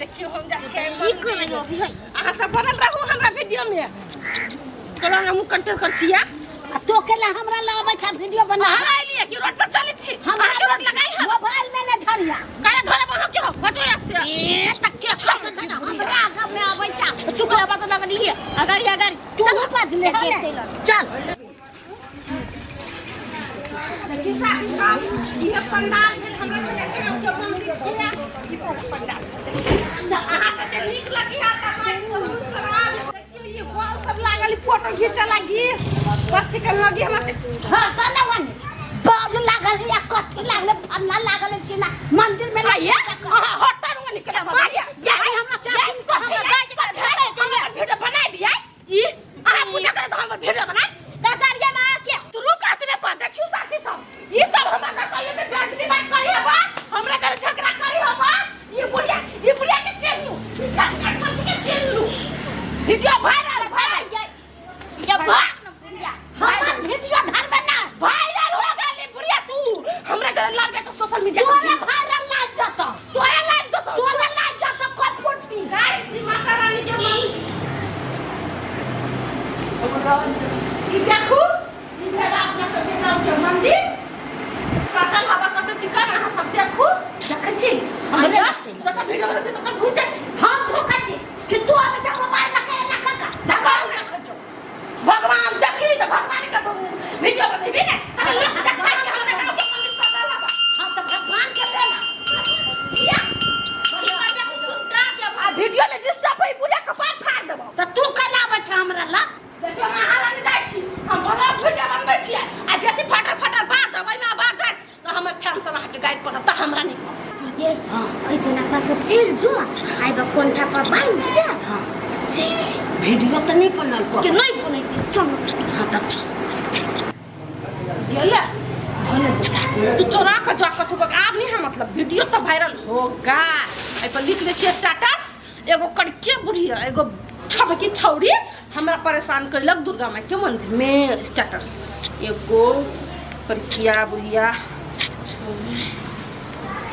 देखियो हम जा छी की करबो अभी अहाँ सब बनल रहू हमरा वीडियो में कला हम कंटेंट कर छिया तो केला हमरा लाबै छ वीडियो बना हां आइलिए कि रोड पर चलै छी हमरा रोड लगाई है मोबाइल में ने धरिया काहे धरे बनो के बटोया से ए तक के छोट हमरा आगे में आबै छ तू कला बात लगलिए अगाड़ी अगाड़ी तू बात ले चल ये पंडाल में हमरा से देखे के मंदिर छिया ई पंडाल अहाँ से नीक लगी आता खराब देखियो ये बॉल सब लागल फोटो खींचा लगी बच्चे के लगी हमरा हां कना वन बॉल लागल या कथि लागल फन्ना लागल कि ना मंदिर में ना ये हटा दूंगा निकल मारिया ये हमरा चाची को हम गाज कर धरे के वीडियो बनाई दिया ई अहाँ पूजा करे तो हम वीडियो बनाई गाड़िया में आके तू रुक आते में पर देखियो साथी सब ये सब हमरा का सही में बेइज्जती बात करी होबा हमरा का झगड़ा करी होबा ये बुढ़िया के चेलू झगड़ा करके के चेलू वीडियो वायरल ये भाग बुढ़िया हम वीडियो धर बना वायरल हो गई बुढ़िया तू हमरा का लाग के सोशल मीडिया तोरे वायरल लाग जाता तोरे लाग जाता कोई फुटती गाइस माता रानी के मंदिर ये देखो ये मेरा अपना सबके नाम के मंदिर सटल हवा कते चिकन अहाँ सब देखो देखै छी हमरे जत वीडियो बनै छै तत भूल जाइ छी हम धोखा छी कि तू आबे त मोबाइल लगे ना काका देखो भगवान देखी त भगवान के वीडियो बनेबी ने त लोग देखै कि हमरा गांव के मंदिर सटल हवा हां त भगवान के लेना जिया सुनता के वीडियो में डिस्टर्ब होई पूरा कपाट फाड़ देबो त तू कला आबे छ हमरा ला देखो मैं हाला नहीं जाई छी हम भला वीडियो बनबै छी आ जैसे फटर बाज अबै में बाज जाय त हम फैन सब के गाइड पर त हमरा नहीं ये हां ओइ दिना पर सब चीर जो आइबा कोंठा पर बांध दिया हां चीर वीडियो त नहीं बनल को कि नहीं बनै चल हां त चल ये ले तू चोरा के जाके तू आब नहीं है मतलब वीडियो तो वायरल होगा ए पर लिख ले छी स्टेटस एगो कड़के बुढ़िया एगो छबकी छौड़ी हमरा परेशान कैलक दुर्गा माई के मंदिर में स्टेटस एगो कड़किया बुढ़िया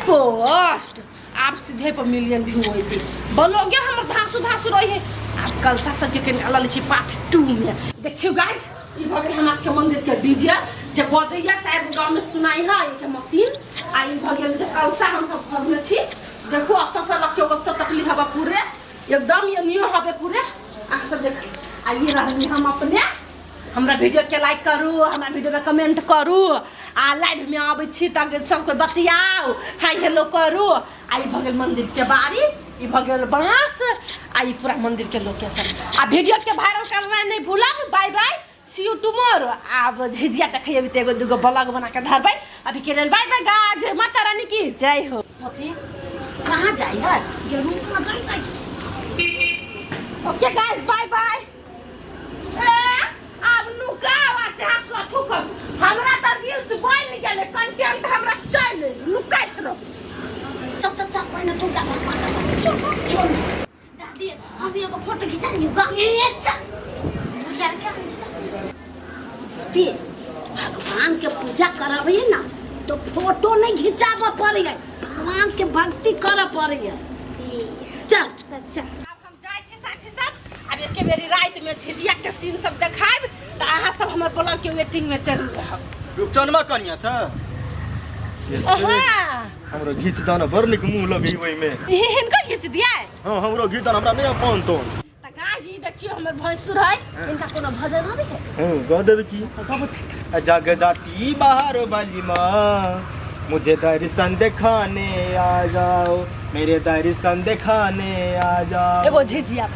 पोस्ट आप सीधे पर मिलियन व्यू होई थी ब्लॉगे हमर धासु रही है आप कल सब के अलल छी पार्ट 2 में देखियो गाइस ई भगे हमरा के मंदिर के डीजे जे बजैया चाहे गांव में सुनाई है के मशीन आई भगे जे कलसा हम सब भरले छी देखो अब तो से लक्ष्य वक्त तकलीफ हवा पूरे एकदम ये न्यू हवे पूरे आ सब देख आइए रहनी हम अपने हमरा वीडियो के लाइक करू हमरा वीडियो में कमेंट करू आ लाइव में आबै छी त सब कोई बतियाओ हाय हेलो करू आई भगल मंदिर के बारी ई भगल बांस आई पूरा मंदिर के लोकेशन आ वीडियो के वायरल करना नहीं भूलब bye bye see you tomorrow अब झिझिया देखिए भी एगो दुगो ब्लॉग बना के धरबै अभी के लेल बाय बाय गाज माता रानी की जय हो होती कहां जाई है ये रूम में जाई ओके गाइस बाय बाय अब नुकावा चाह कथु कर हमरा त रील्स बन गेले कंटेंट हमरा चाहिए लुकाइत रहो चल पहले तू जा चल दादी हम एगो फोटो खिंचा लियो गा ये चल बुझार के ती भगवान के पूजा करबै ना तो फोटो नहीं खिंचाबे पड़े भगवान के भक्ति करे पड़े चल हम जाय छी साथी सब अब एके बेरी रात में झिझिया के सीन सब देखाब त अहाँ सब हमर ब्लॉग के वेटिंग में जरूर रहब रूपचनमा कनिया छ हमरो घीच दाना बड़ निक मुंह लगे ओइ में इनका खींच दिया हां हमरो घीच दाना हमरा नहीं अपन तो त गाजी देखियो हमर भैंसुर है इनका कोनो भजन होबे है हां गा देबे की जग जाती बाहर वाली मां मुझे दर्शन दिखाने आ जाओ मेरे दर्शन दिखाने आ जाओ एगो झिझिया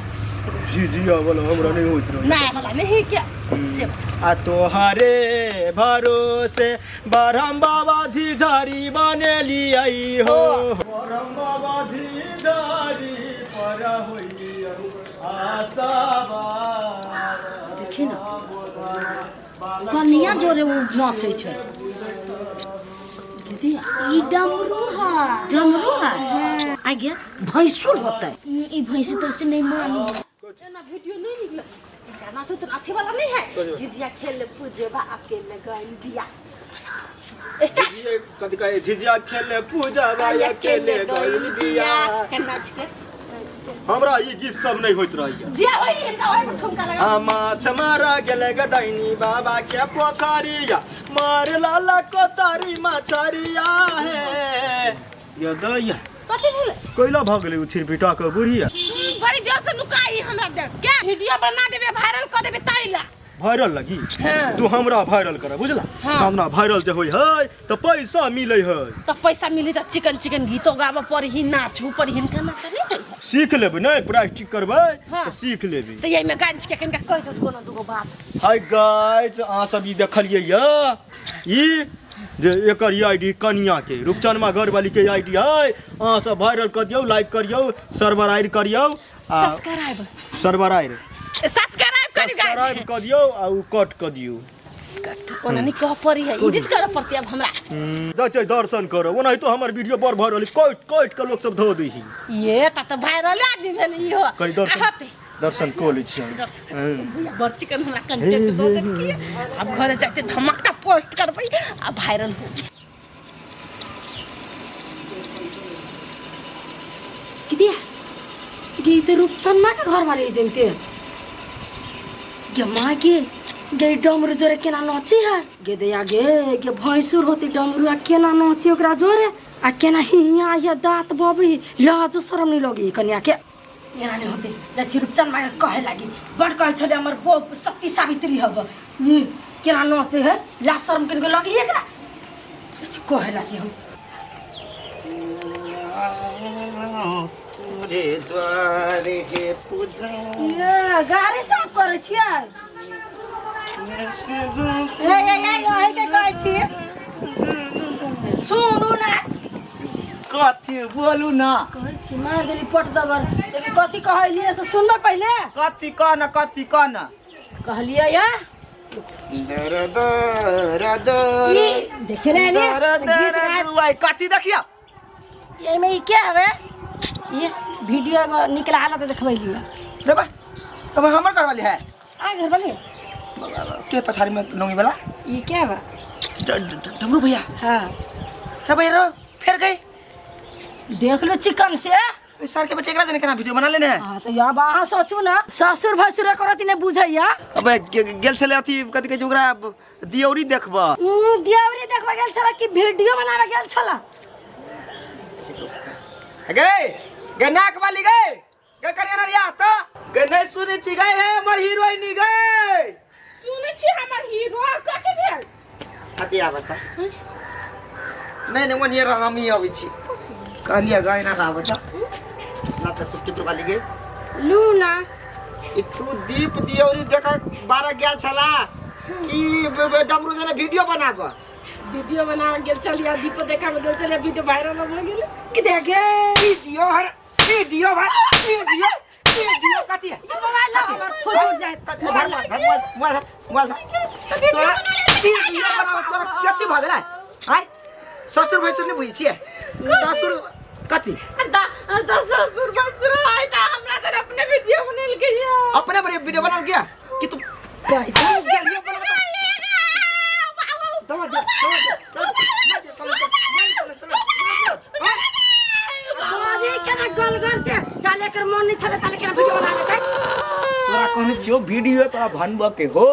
झिझिया वाला हमरा नहीं होत नया वाला नहीं क्या से आ तोहारे भरोसे बरहम बाबा झिझारी बने लियाई हो बरहम बाबा झिझारी पर होई आसाबा देखी ना कनिया जोरे वो नाचे छै ई डमरू है आगे भैंसुर होता है ई भैंस तो से नहीं मानी ना वीडियो नहीं निकला गाना तो अथी वाला नहीं है झिझिया खेल पूजे बा अकेले गइल बिया कथि कहे झिझिया खेले पूजा बा अकेले गइल बिया के नाच के हमरा ई गीत सब नहीं होइत रहैया दिया होई इनका और पर ठुमका लगा आ माछ मारा गेले गदैनी बाबा के पोखरिया मार लाला को तारी मछरिया है ये दैया कथि भेल कोइला भ गेलै उ छिरपिटा के बुढ़िया बड़ी देर से नुकाई हमरा देख क्या वीडियो बना देबे वायरल कर देबे ताइला वायरल लगी हाँ। तू हमरा वायरल कर बुझला हाँ। हमरा वायरल जे होई है तो पैसा मिलै है तो पैसा मिली त चिकन गीतो गाबे पर ही नाचू पर हिनका नाच नहीं सीख लेबै नहीं प्रैक्टिस करबै हाँ। तो सीख लेबै तो यही में गांज के कनका कह दो कोनो दुगो बात हाय गाइस अहाँ सब ई देखलिए या ई जे एकर आईडी कनिया के रूपचनमा घर वाली के आईडी है अहाँ सब वायरल कर दियौ लाइक करियौ सर्वराइड करियौ सब्सक्राइब सर्वराइड करी गाइज सब्सक्राइब कर दियौ आ उ कट कर दियौ ओना नहीं कह पड़ी है एडिट कर पड़ती अब हमरा जाय दर्शन करो ओना तो हमर वीडियो बड़ वायरल कट के लोग सब धो दी ये त वायरल आदमी भेल इहो करी दर्शन को लै छी भैया बड़ चिकन हमरा कंटेंट दो देखिए अब घरे जाते धमाका पोस्ट करबै आ वायरल हो किदिया गीत रूपचनमा के घर वाले जनते गे माँ गे डमरू जोरे केना नाची है गे दया गे भैंसुर होती डमरू आ केना नाची ओकरा जोरे आ केना हिया ये दांत बबी लाजो शरम नहीं लगी कन्या के एना नहीं होते जा रूपचनमा के कहे लागी बड़ कहे छले हमर बो सती सावित्री हब ये केना नाचे है ला शरम के लगी एकरा जा कहे लागी हम रे द्वारे के पूजा ये गाड़ी साफ करे छियै ए के कहै छी सुनू ना कथी बोलू ना कहै छी मार देली पट दबर लेकिन कथी कहलिए से सुनबे पहले कथी कहना कहलिए या दर दर देख रहे ने भाई कथी देखिया ये में क्या हवे ये वीडियो निकला हालत देखबै लिया रे बा अब हमर घर वाली है आ घर वाले के पछाड़ी में लोंगी वाला ये क्या बा डमरू भैया हां रे भैया रो फिर गई देख लो चिकन से इस साल के बेटे एकरा देने केना वीडियो बना लेने हां तो या बा सोचू ना ससुर भसुर करती ने बुझैया अबे गेल छले अथी कथि के जोगरा दियौरी देखबा दियौरी देखबा गेल छला कि वीडियो बनावे गेल छला गे नाक वाली गे कन्या रिया त गे नहीं सुनै छी गए है हमर हीरोइन गए सुनै छी हमर हीरो कथि भेल कथि आबत नहीं मन ये हम ही अबै छी कहलिया गए ना आबत ना त सुट्टी पर वाली गे लूना ई तू दीप दियौरी देख 12 गेल छला ई डमरू जने वीडियो बनाब वीडियो बनावे गेल चलिया दीप देखावे गेल चलिया वीडियो वायरल हो गेल कि देखे वीडियो कथी है ये मोबाइल ला हमर फुट जाए मोबाइल तोरा वीडियो बनाव तोरा कथी भ गेलै हाय ससुर भैसुर नहीं बुझी छिए ससुर कथी दा ससुर भसुर आइ त हमरा तर अपने वीडियो बनल के या अपने वीडियो बना गया कि तू वीडियो बना बाजी केना गलगर से चाले कर मन नहीं छले ताले केना वीडियो बना लेते तोरा कहने छियो वीडियो तोरा भनब के हो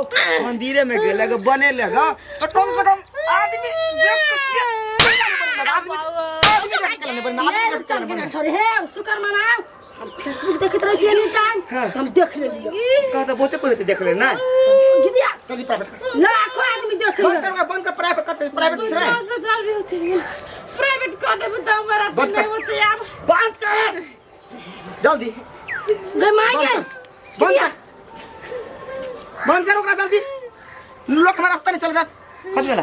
मंदिरे में गेले के बने लेगा तो कम से कम आदमी देख के आदमी देख के नहीं बना थोड़ी है शुक्र मनाओ हम फेसबुक देखत रह छी एनी टाइम हम देख लेलियो कहता बहुते कोई देख ले ना गिदिया कदी प्राइवेट लाखों आदमी देख लियो बंद कर प्राइवेट छै प्राइवेट कर दे बता हमारा बंद नहीं कर। होते यार बंद कर जल्दी गए मांगे बंद कर ओकरा जल्दी लोग हमारा रास्ता नहीं चल रहा कथि वाला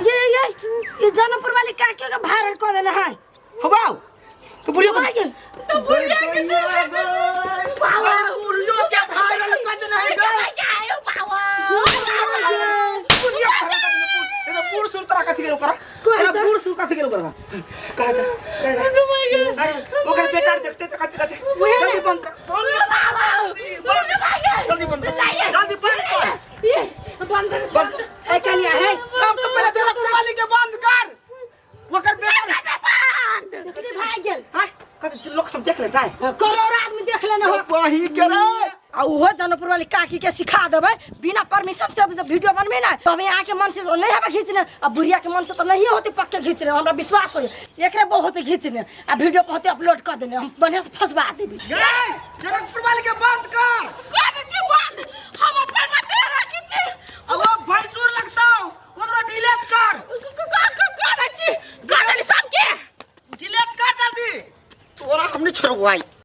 ये जनकपुर वाली काकियों के वायरल कर देले है हो बाऊ तो बुढ़ियो को मांगे तो बुढ़िया के बाबा बुढ़ियो के वायरल कर देना है गा आयो बाबा बुढ़ियो खड़ा कर देना बूढ़ सुर तरह कथि के ओकरा कहता बूढ़ सुर कथि के ओकरा कहता ओकर बेटा देखते तो कथि जल्दी बंद कर जल्दी बंद कर जल्दी बंद कर ये बंद ए कनिया है सबसे पहले तेरा कुर्बानी के बंद कर ओकर बेटा देखली भाई गेल हाय कथि लोग सब देख लेता है करोड़ आदमी देख लेने हो वही करे आ वो जनपुर वाली काकी के सिखा देबै बिना परमिशन से जब वीडियो बनबे ना तब यहाँ के मन से तो नहीं हमें खींचने अब बुढ़िया के मन से तो नहीं होती पक्के खींचने हमरा विश्वास हो एकरे बहुत खींचने आ वीडियो बहुत अपलोड कर देने हम बढ़िया से फंसवा देबी जनकपुर वाले के बंद कर कर छी बंद हम अपन में दे रखी छी अब भैंसुर लगता ओकरा डिलीट कर कर छी गाड़ी सब के डिलीट कर जल्दी तोरा हमने छोड़वाई